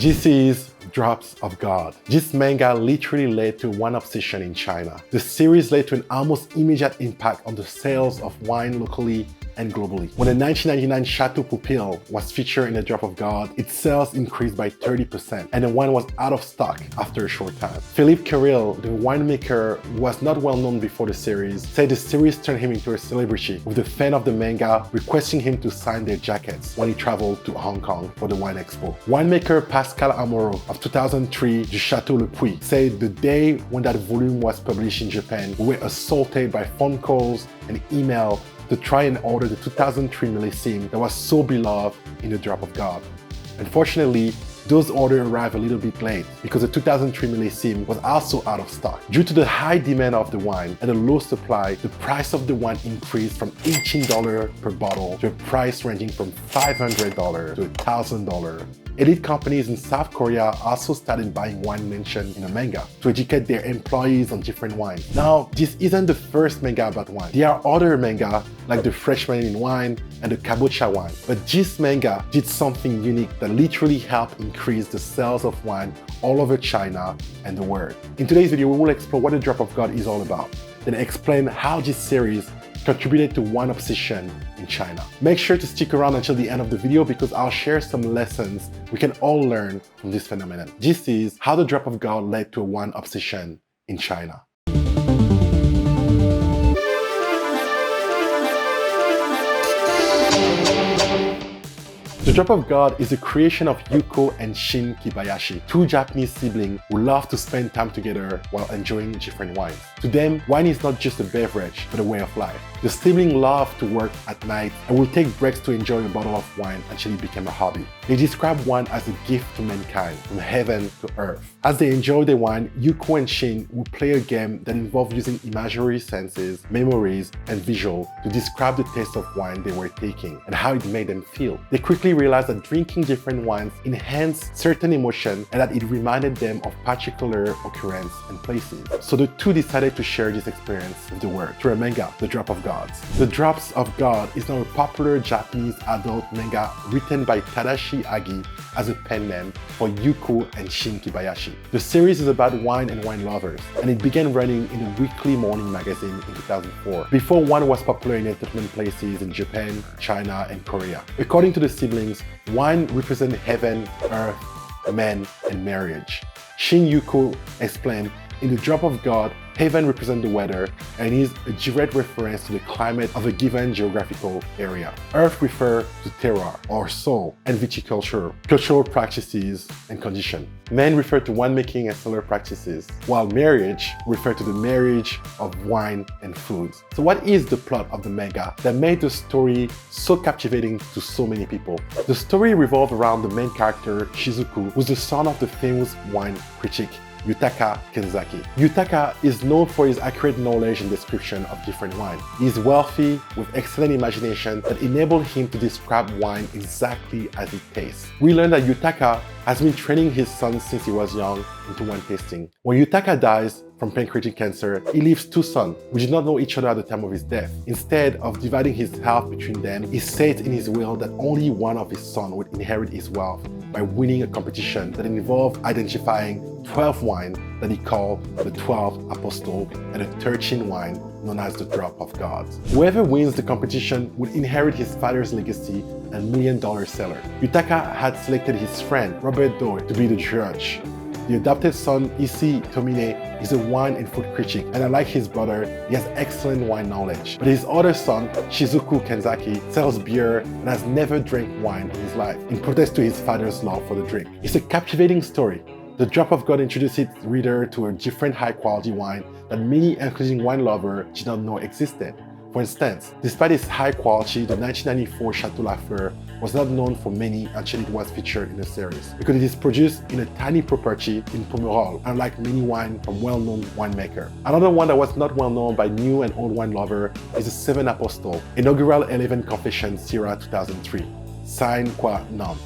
This is Drops of God. This manga literally led to one obsession in China. The series led to an almost immediate impact on the sales of wine locally and globally. When the 1999 Chateau Pupil was featured in A Drop of God, its sales increased by 30%, and the wine was out of stock after a short time. Philippe Carrel, the winemaker who was not well known before the series, said the series turned him into a celebrity, with the fan of the manga requesting him to sign their jackets when he traveled to Hong Kong for the wine expo. Winemaker Pascal Amoro of 2003 du Chateau Le Puy said the day when that volume was published in Japan, we were assaulted by phone calls and email to try and order the 2003 millésime that was so beloved in A Drop of God. Unfortunately, those orders arrived a little bit late because the 2003 millésime was also out of stock. Due to the high demand of the wine and the low supply, the price of the wine increased from $18 per bottle to a price ranging from $500 to $1,000. Elite companies in South Korea also started buying wine mentioned in a manga to educate their employees on different wines. Now, this isn't the first manga about wine. There are other manga like The Freshman in Wine and the Kabocha wine, but this manga did something unique that literally helped increase the sales of wine all over China and the world. In today's video, we will explore what A Drop of God is all about, then explain how this series contributed to wine obsession in China. Make sure to stick around until the end of the video because I'll share some lessons we can all learn from this phenomenon. This is how the Drop of God led to a wine obsession in China. The Drop of God is a creation of Yuko and Shin Kibayashi, two Japanese siblings who love to spend time together while enjoying different wines. To them, wine is not just a beverage, but a way of life. The siblings love to work at night and will take breaks to enjoy a bottle of wine until it became a hobby. They describe wine as a gift to mankind, from heaven to earth. As they enjoy their wine, Yuko and Shin will play a game that involves using imaginary senses, memories, and visual to describe the taste of wine they were taking and how it made them feel. They quickly realized that drinking different wines enhanced certain emotions and that it reminded them of particular occurrences and places. So the two decided to share this experience with the world through a manga, The Drop of God. The Drops of God is now a popular Japanese adult manga written by Tadashi Agi as a pen name for Yuko and Shin Kibayashi. The series is about wine and wine lovers, and it began running in a weekly morning magazine in 2004, before wine was popular in entertainment places in Japan, China, and Korea. According to the siblings, wine represents heaven, earth, man, and marriage. Shin Yuko explained, in The Drop of God, heaven represents the weather and is a direct reference to the climate of a given geographical area. Earth refers to terroir, or soul, and viticulture, cultural practices and condition. Men refer to winemaking and cellar practices, while marriage refers to the marriage of wine and foods. So what is the plot of the manga that made the story so captivating to so many people? The story revolves around the main character, Shizuku, who's the son of the famous wine critic Yutaka Kenzaki. Yutaka is known for his accurate knowledge and description of different wine. He is wealthy with excellent imagination that enabled him to describe wine exactly as it tastes. We learn that Yutaka has been training his son since he was young into wine tasting. When Yutaka dies from pancreatic cancer, he leaves two sons, who did not know each other at the time of his death. Instead of dividing his wealth between them, he said in his will that only one of his sons would inherit his wealth by winning a competition that involved identifying 12 wines that he called the 12 Apostles and a 13 wine known as the Drop of God. Whoever wins the competition would inherit his father's legacy and $1 million cellar. Yutaka had selected his friend Robert Doe to be the judge. The adopted son, Issei Tomine, is a wine and food critic, and unlike his brother, he has excellent wine knowledge. But his other son, Shizuku Kenzaki, sells beer and has never drank wine in his life, in protest to his father's love for the drink. It's a captivating story. The Drop of God introduces its reader to a different high-quality wine that many, including wine lovers, did not know existed. For instance, despite its high quality, the 1994 Chateau Lafleur was not known for many until it was featured in the series, because it is produced in a tiny property in Pomerol, unlike many wines from well-known winemakers. Another one that was not well known by new and old wine lovers is the Seven Apostles, inaugural 11 Confession Syrah 2003, signed qua non.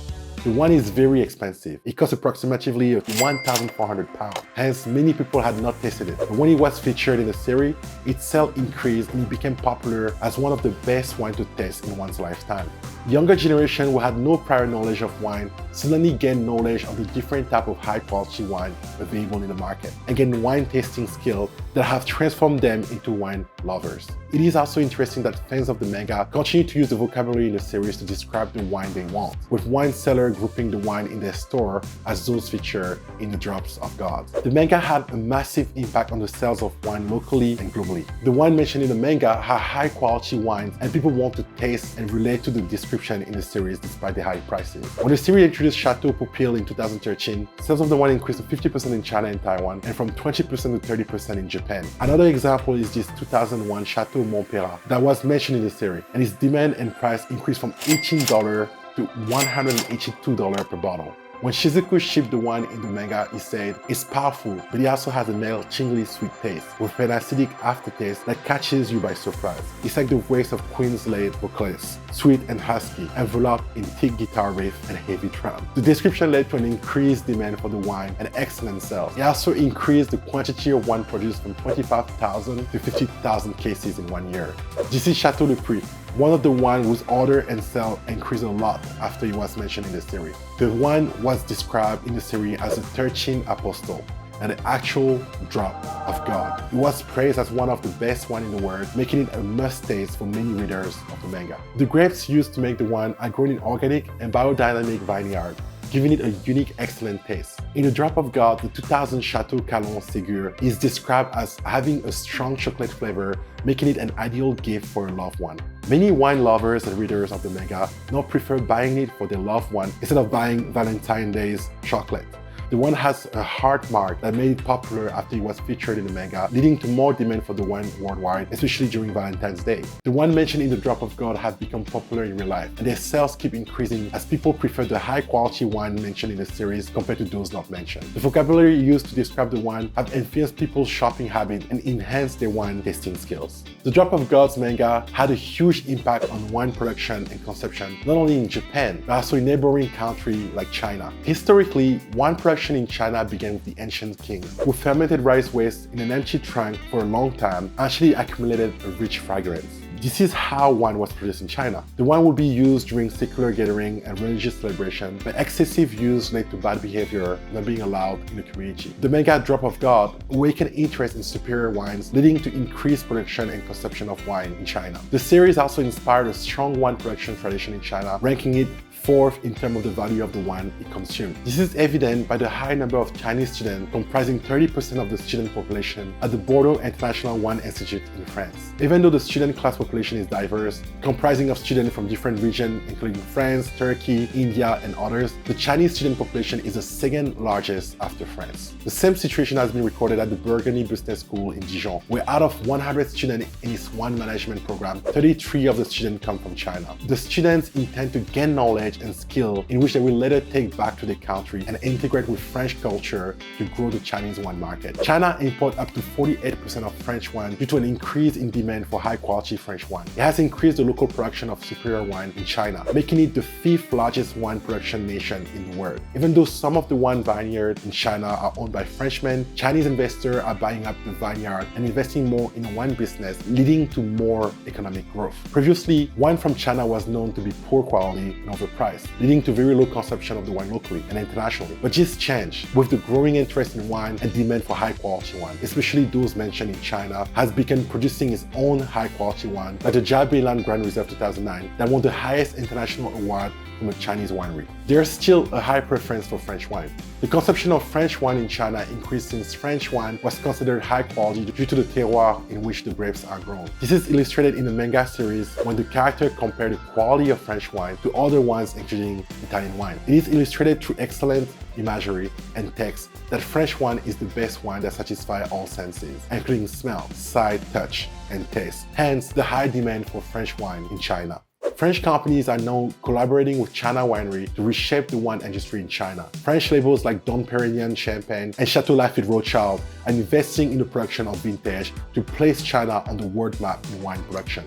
The wine is very expensive. It costs approximately £1,400. Hence, many people had not tasted it. But when it was featured in the series, its sales increased and it became popular as one of the best wines to taste in one's lifetime. Younger generation who had no prior knowledge of wine suddenly gained knowledge of the different type of high quality wine available in the market and gained wine tasting skills that have transformed them into wine lovers. It is also interesting that fans of the manga continue to use the vocabulary in the series to describe the wine they want, with wine sellers grouping the wine in their store as those featured in the Drops of God. The manga had a massive impact on the sales of wine locally and globally. The wine mentioned in the manga are high quality wines and people want to taste and relate to the description in the series despite the high prices. When the series introduced Chateau Pupil in 2013, sales of the wine increased to 50% in China and Taiwan and from 20% to 30% in Japan. Another example is this 2001 Chateau Montpellier that was mentioned in the series, and its demand and price increased from $18 to $182 per bottle. When Shizuku shipped the wine in the manga, he said, "It's powerful, but it also has a mild, tingly sweet taste, with an acidic aftertaste that catches you by surprise. It's like the voice of Queen's Laid vocalist, sweet and husky, enveloped in thick guitar riff and heavy drum." The description led to an increased demand for the wine and excellent sales. It also increased the quantity of wine produced from 25,000 to 50,000 cases in 1 year. This is Chateau Le Puy, one of the wine whose order and sale increased a lot after it was mentioned in the series. The wine was described in the series as a 13th apostle, and the actual drop of God. It was praised as one of the best wine in the world, making it a must-taste for many readers of the manga. The grapes used to make the wine are grown in organic and biodynamic vineyard, giving it a unique, excellent taste. In The Drop of God, the 2000 Chateau Calon Ségur is described as having a strong chocolate flavor, making it an ideal gift for a loved one. Many wine lovers and readers of the manga now prefer buying it for their loved one instead of buying Valentine's Day's chocolate. The wine has a heart mark that made it popular after it was featured in the manga, leading to more demand for the wine worldwide, especially during Valentine's Day. The wine mentioned in The Drop of God have become popular in real life, and their sales keep increasing as people prefer the high-quality wine mentioned in the series compared to those not mentioned. The vocabulary used to describe the wine have influenced people's shopping habits and enhanced their wine tasting skills. The Drop of God's manga had a huge impact on wine production and consumption, not only in Japan, but also in neighboring countries like China. Historically, wine production in China began with the ancient kings, who fermented rice waste in an empty trunk for a long time, actually accumulated a rich fragrance. This is how wine was produced in China. The wine would be used during secular gathering and religious celebration, but excessive use led to bad behavior not being allowed in the community. The manga Drop of God awakened interest in superior wines, leading to increased production and consumption of wine in China. The series also inspired a strong wine production tradition in China, ranking it fourth in terms of the value of the wine it consumed. This is evident by the high number of Chinese students, comprising 30% of the student population at the Bordeaux International Wine Institute in France. Even though the student class population is diverse, comprising of students from different regions including France, Turkey, India, and others, the Chinese student population is the second largest after France. The same situation has been recorded at the Burgundy Business School in Dijon, where out of 100 students in its wine management program, 33 of the students come from China. The students intend to gain knowledge and skill in which they will later take back to their country and integrate with French culture to grow the Chinese wine market. China imports up to 48% of French wine due to an increase in demand for high-quality French wine. It has increased the local production of superior wine in China, making it the 5th largest wine production nation in the world. Even though some of the wine vineyards in China are owned by Frenchmen, Chinese investors are buying up the vineyard and investing more in the wine business, leading to more economic growth. Previously, wine from China was known to be poor quality and overpriced, leading to very low consumption of the wine locally and internationally. But this changed with the growing interest in wine and demand for high-quality wine, especially those mentioned in China, has begun producing its own high-quality wine, like the Jiabeilan Grand Reserve 2009 that won the highest international award from a Chinese winery. There's still a high preference for French wine. The consumption of French wine in China increased since French wine was considered high quality due to the terroir in which the grapes are grown. This is illustrated in the manga series when the character compared the quality of French wine to other wines including Italian wine. It is illustrated through excellent imagery and text that French wine is the best wine that satisfies all senses, including smell, sight, touch, and taste. Hence, the high demand for French wine in China. French companies are now collaborating with China winery to reshape the wine industry in China. French labels like Dom Perignon Champagne and Chateau Lafite Rothschild are investing in the production of vintage to place China on the world map in wine production.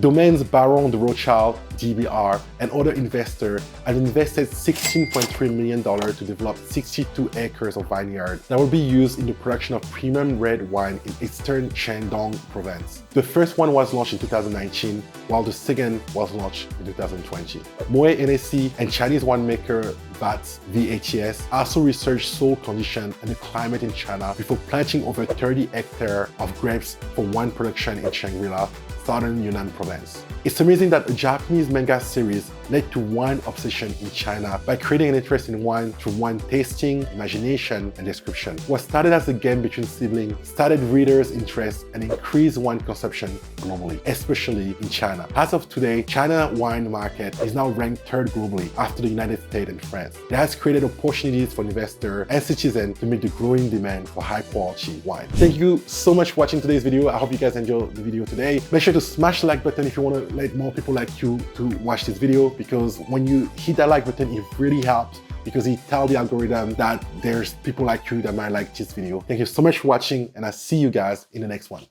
Domains Baron de Rothschild, DBR, and other investors have invested $16.3 million to develop 62 acres of vineyard that will be used in the production of premium red wine in eastern Shandong province. The first one was launched in 2019, while the second was launched in 2020. Moet Hennessy and Chinese winemaker VATS also researched soil condition and the climate in China before planting over 30 hectares of grapes for wine production in Shangri-La, southern Yunnan province. It's amazing that a Japanese manga series led to wine obsession in China by creating an interest in wine through wine tasting, imagination, and description. What started as a game between siblings started readers' interest and increased wine consumption globally, especially in China. As of today, China wine market is now ranked third globally after the United States and France. It has created opportunities for investors and citizens to meet the growing demand for high-quality wine. Thank you so much for watching today's video. I hope you guys enjoyed the video today. Make sure to smash the like button if you want to let more people like you to watch this video, because when you hit that like button, it really helps, because it tells the algorithm that there's people like you that might like this video. Thank you so much for watching, and I'll see you guys in the next one.